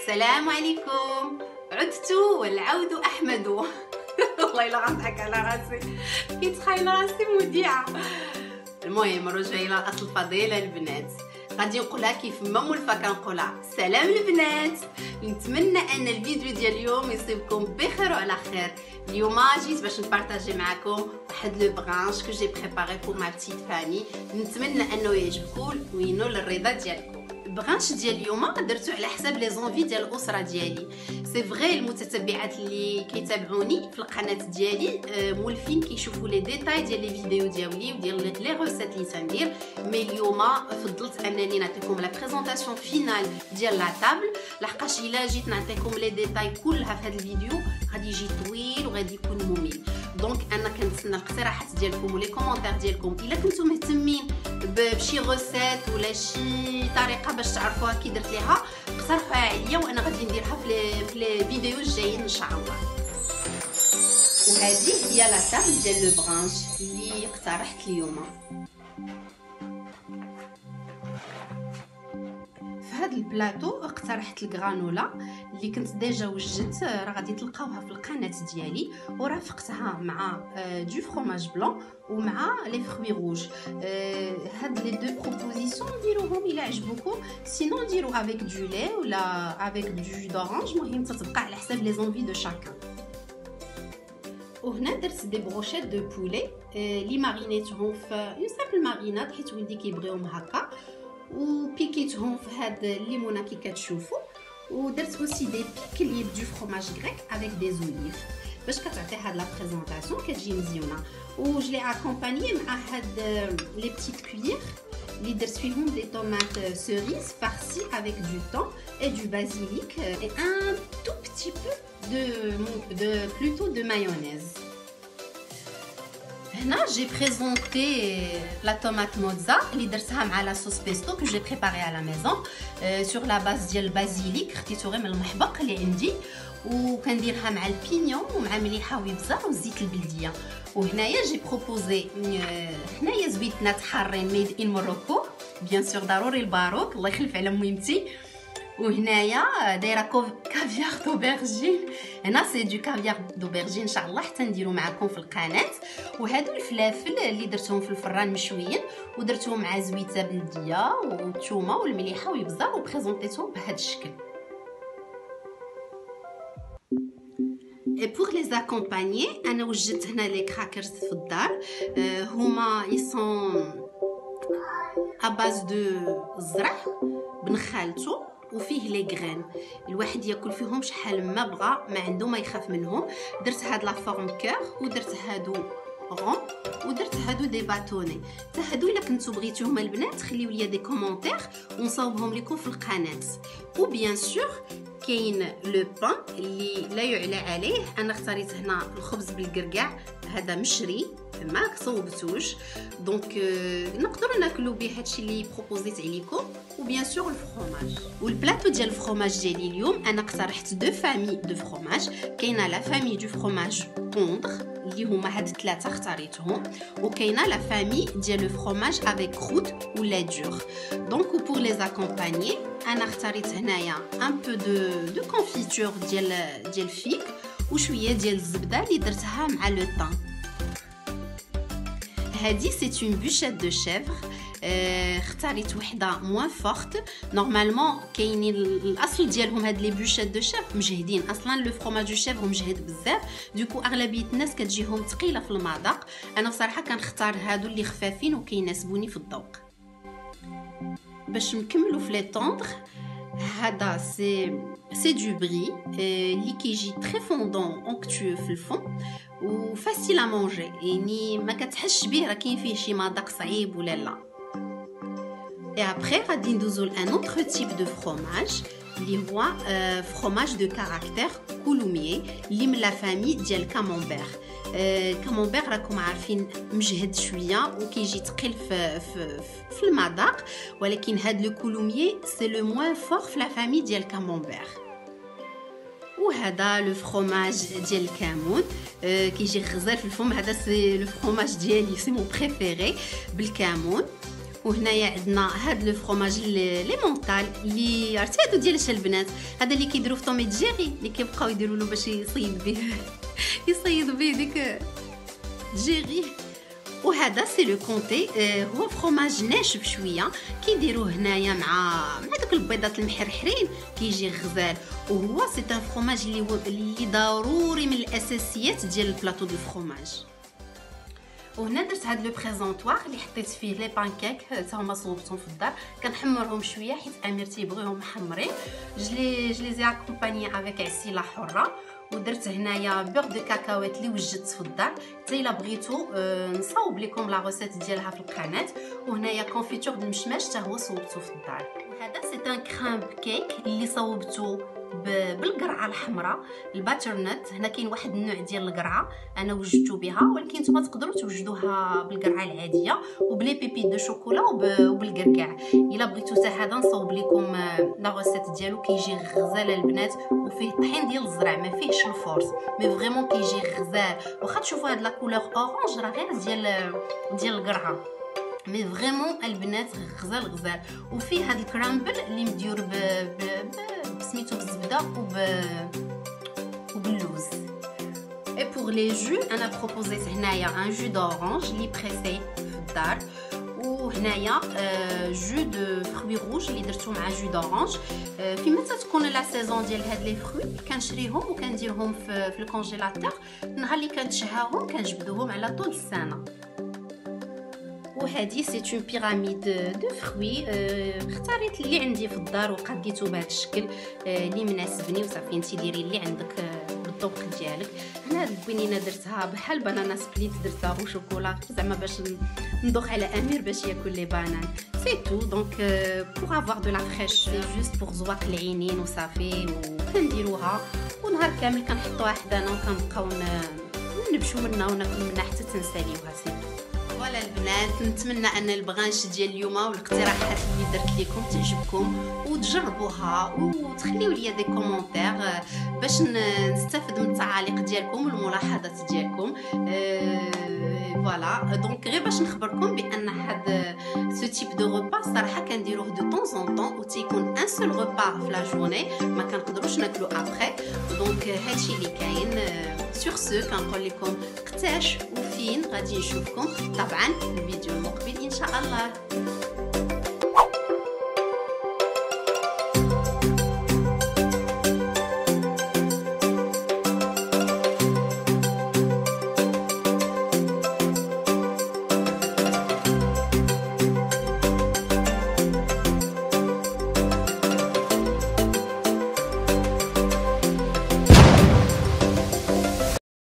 السلام عليكم. عدت والعود احمد. والله الا غنضحك على راسي كيتخيل راسي مذيعه. المهم رجعي الى الاصل فضيله البنات، غادي نقولها كيف ما مولفه كنقولها. سلام البنات، نتمنى ان الفيديو ديال اليوم يصيبكم بخير وعلى خير. اليوم جيت باش نبارطاجي معكم واحد لو برانش كو جي بريباري بور ما بتيت فامي، نتمنى انه يعجبكم وينول الرضا ديالكم. البرانش ديال اليوم درتو على حساب لي زونفي ديال الاسره ديالي. سي فغي المتتبعات اللي كيتابعوني في القناه ديالي مولفين كيشوفوا لي ديتاي ديال لي فيديو ديالي وديال لي روسيت اللي تندير، مي اليوم فضلت انني نعطيكم لا بريزونطاسيون فينال ديال لا طابل، لحقاش الا جيت نعطيكم لي ديتاي كلها في هذا الفيديو غادي يجي طويل وغادي يكون ممل. دونك انا كنتسنى الاقتراحات ديالكم ولي كومونتير ديالكم الا كنتم مهتمين بشي روسيت ولا شي طريقه باش تعرفوها كي درت ليها، اقترحوها عليا وانا غادي نديرها في لي فيديو الجايين ان شاء الله. وهذه هي لا طابل ديال لو برانش اللي اقترحت اليوم. في هذا البلاطو اقترحت الغرانولا اللي كنت ديجا وجدت، راه غادي تلقاوها في القناه ديالي، ورافقتها مع دو فروماج بلون ومع لي فروي روج. هاد لي دو بروبوزيسيون ديروهم الى عجبوكم، سينو ديرو افيك دو لي ولا افيك دو جو دورانج، المهم تتبقى على حساب لي زونفي دو شاكان. وهنا درت دي بروشيت دو بولي لي مارينيتهم في اون سامبل ماريناد حيت ولدي كيبغيهم هكا، وبيكيتهم في هاد الليمونه كي كتشوفوا، ودرت اوسي دي بيك اللي بدو فروماج غريك افيك دي زوليف باش كتعطي هاد لا بريزونطاسيون كتجي مزيونه. وجلي اكومبانيي مع هاد لي بتيت كوير اللي درت فيهم دي طوماط سيريز فارسي افيك دو طون اي دو بازيليك اي ان تو بتي بو دو مايونيز. هنا جي بريزونتي لا طوماط موتزا اللي درتها مع لا صوص بيستو كو جي بريباري على ميزون سور لا باز ديال البازيليك، خديتو غير من المحبق اللي عندي، وكنديرها مع البينيون ومع مليحه ويبزار وزيت البلديه. وهنايا جي بروبوزي هنايا زويتنات حارين ميد ان موروكو، بيان سور ضروري الباروك الله يخلف على ميمتي. وهنايا دايره كافيار دوبرجين، هنا سي دو كافيار دوبرجين ان شاء الله حتى نديرو معكم في القناه. وهادو الفلافل اللي درتهم في الفران مشويين ودرتهم مع زويته بلديه والثومه والمليحه ويبزار وبريزونطيتهم بهذا الشكل. Et pour les accompagner انا وجدت هنا لي كراكرز في الدار، هما يسون à base de الزرع بن خالته وفيه لي غرين، الواحد ياكل فيهم شحال ما بغى، ما عنده ما يخاف منهم. درت هاد لا فورم كور ودرت هادو رون ودرت هادو دي باتوني. حتى هادو الا كنتو بغيتوهم البنات خليو ليا دي كومونتير ونصاوبهم لكم في القناه. وبيان سور كاين لو بان اللي لا يعلى عليه، انا اختاريت هنا الخبز بالقرقاع، هذا مشري ما صوبتوش، دونك نقدروا ناكلوا به هادشي اللي بروبوزيت عليكم. وبيان سور الفرomage. والبلاطو ديال الفرomage ديالي اليوم انا اقترحت دو فامي دو فرomage، كاينه لا فامي دو فرomage بوندر اللي هما هاد الثلاثه اختاريتهم، وكاينه لا فامي ديال لو فرomage افيك كروت ولا دور. دونك بور لي اكومبانيي انا اختاريت هنايا ان بو دو كونفيتور ديال فيك وشويه ديال الزبده اللي درتها مع لو طان. هادي سي اون بوشيت دو شيفر، اختاريت وحده موان فورت. نورمالمون كاينين الاصل ديالهم هاد لي بوشيت دو شيفر مجهدين، اصلا لو فرomage دو شيفر مجهد بزاف، دوكو اغلبيه الناس كتجيهم ثقيله في المذاق. انا صراحه كنختار هادو اللي خفافين وكيناسبوني في الذوق. باش نكملوا في لي طوندر، هذا سي دو بري اللي كيجي تري فوندون اونكتو في الفم وفاسيل ا مونجي، يعني ما كتحش به راه كاين فيه شي مذاق صعيب ولا لا. اي ابري غادي ندوزو لان اوتر تيب دو فرomage اللي هو فرomage دو كاركتير كولوميي اللي من لا فامي ديال الكامونبير. كامونبير راكم عارفين مجهد شويه وكيجي ثقيل في المذاق، ولكن هاد لو كولوميي سي لو موان فور في لا فامي ديال الكامونبير. وهذا لو فرomage ديال الكمون كيجي غزال في الفم، هذا سي لو فرomage ديالي، سي مون بريفيري بالكمون. وهنايا عندنا هاد لو فروماج لي مونطال اللي عرفتي هادو ديال البنات، هذا اللي كيديروا في طوميط جيري اللي كيبقاو يديروا له باش يصيد به يصيد به ديك جيري. وهذا سي لو كونتي، هو فروماج ناشف شويه كيديروه هنايا مع دوك البيضات المحرحرين كيجي غزال. وهو سي ان فروماج اللي ضروري من الاساسيات ديال البلاطو دو فروماج. وهنا درت هاد لو بريزونطوار اللي حطيت فيه لي بانكيك، حتى هما صوبتهم في الدار، كنحمرهم شويه حيت امير تيبغيهم محمرين. جلي زي اكومباني افيك عسيله حره. ودرت هنايا بيغ دو كاكاوات اللي وجدت في الدار، حتى الا بغيتو نصاوب لكم لا روسيت ديالها في القناه. وهنايا كونفيتور بالمشماش حتى هو صوبته في الدار. وهذا سي ان كريم كيك اللي صوبته بالقرعه الحمراء الباترنت. هنا كاين واحد النوع ديال القرعه انا وجدته بها، ولكن نتوما تقدروا توجدوها بالقرعه العاديه وبلي بيبي دو شوكولا وبالكركاع. الا بغيتو حتى هذا نصاوب لكم لا روسيت ديالو، كيجي غزال البنات، وفيه طحين ديال الزرع ما فيهش الفورس، مي فريمون كيجي غزال. واخا تشوفوا هاد لا كولور اورانج راه غير ديال القرعه، مي فريمون البنات غزال. وفيه هاد الكرامبل اللي مديور بسميتو بالزبده وباللوز. اي بور لي جو انا بروبوزيت هنايا ان جو دورانج لي بريسي في الدار، وهنايا جو دو فروي روج اللي درتو مع جو دورانج. فيما تكون لا سيزون ديال هاد لي فروي كنشريهم وكنديرهم في الكونجيلاتور، نهار اللي كنتشهاهم كنجبدوهم على طول السنه. وهذه سي اون بيراميد دو فروي، اختاريت اللي عندي في الدار وقديته بهذا الشكل اللي مناسبني، وصافي انت ديري اللي عندك بالذوق ديالك. هنا هاد البنينه درتها بحال بانانا سبليت، درتها وشوكولا زعما باش ندوق على امير باش ياكل لي بانان. سي تو دونك بور افوار دو لا فريش، سي جوست بور زواق العينين وصافي. وكنديروها ونهار كامل كنحطوها حدانا وكنبقاو نبشو منها وناكلو منها حتى تنساليوها. سي فوالا البنات، نتمنى ان البغانش ديال اليوم والاقتراحات اللي درت لكم تعجبكم وتجربوها، وتخليو لي دي كومونتير باش نستافد من التعاليق ديالكم والملاحظات ديالكم. فوالا دونك غير باش نخبركم بان هاد سو تيب دو روبا صراحه كنديروه دو طون زون طون، وتيكون ان سول روبا في لا جورني، ما كنقدروش ناكلو ابري. دونك هادشي اللي كاين. سور سو كنقول لكم قتاش وفين غادي نشوفكم طبعا في الفيديو المقبل ان شاء الله.